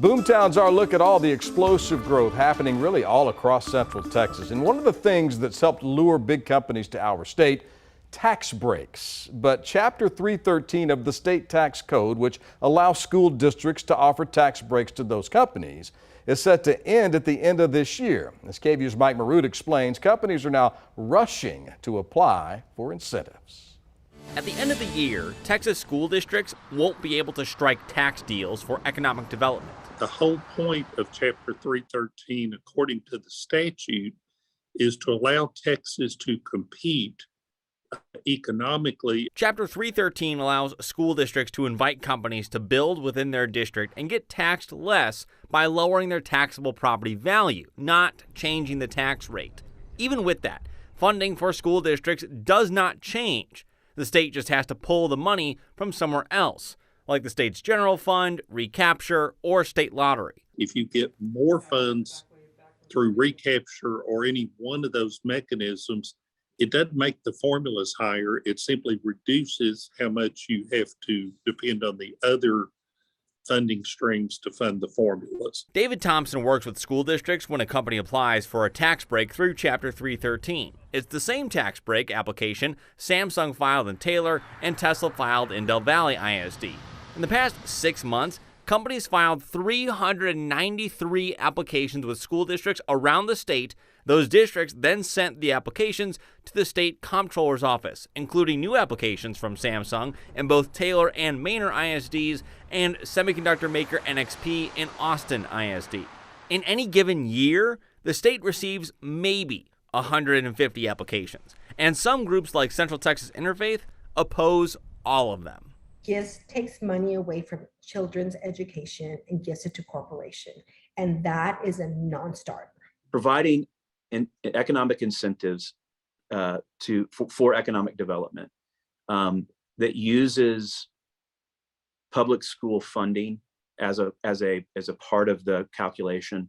Boomtown's our look at all the explosive growth happening really all across Central Texas. And one of the things that's helped lure big companies to our state, tax breaks. But Chapter 313 of the state tax code, which allows school districts to offer tax breaks to those companies, is set to end at the end of this year. As KVUE's Mike Marut explains, companies are now rushing to apply for incentives. At the end of the year, Texas school districts won't be able to strike tax deals for economic development. The whole point of Chapter 313, according to the statute, is to allow Texas to compete economically. Chapter 313 allows school districts to invite companies to build within their district and get taxed less by lowering their taxable property value, not changing the tax rate. Even with that, funding for school districts does not change. The state just has to pull the money from somewhere else, like the state's general fund, recapture, or state lottery. If you get more funds through recapture or any one of those mechanisms, it doesn't make the formulas higher. It simply reduces how much you have to depend on the other funding streams to fund the formulas. David Thompson works with school districts when a company applies for a tax break through Chapter 313. It's the same tax break application Samsung filed in Taylor and Tesla filed in Del Valle ISD. In the past 6 months, companies filed 393 applications with school districts around the state. Those districts then sent the applications to the state comptroller's office, including new applications from Samsung in both Taylor and Manor ISDs and semiconductor maker NXP in Austin ISD. In any given year, the state receives maybe 150 applications, and some groups like Central Texas Interfaith oppose all of them. Takes money away from children's education and gives it to corporation, and that is a non-starter. Providing economic incentives for economic development that uses public school funding as a part of the calculation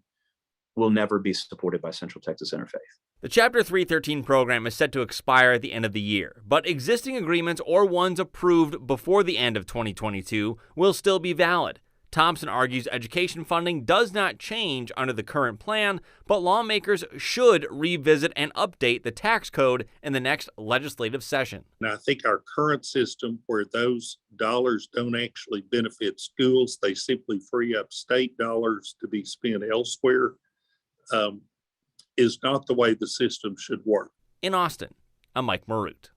will never be supported by Central Texas Interfaith. The Chapter 313 program is set to expire at the end of the year, but existing agreements or ones approved before the end of 2022 will still be valid. Thompson argues education funding does not change under the current plan, but lawmakers should revisit and update the tax code in the next legislative session. And I think our current system, where those dollars don't actually benefit schools, they simply free up state dollars to be spent elsewhere, is not the way the system should work. In Austin, I'm Mike Marut.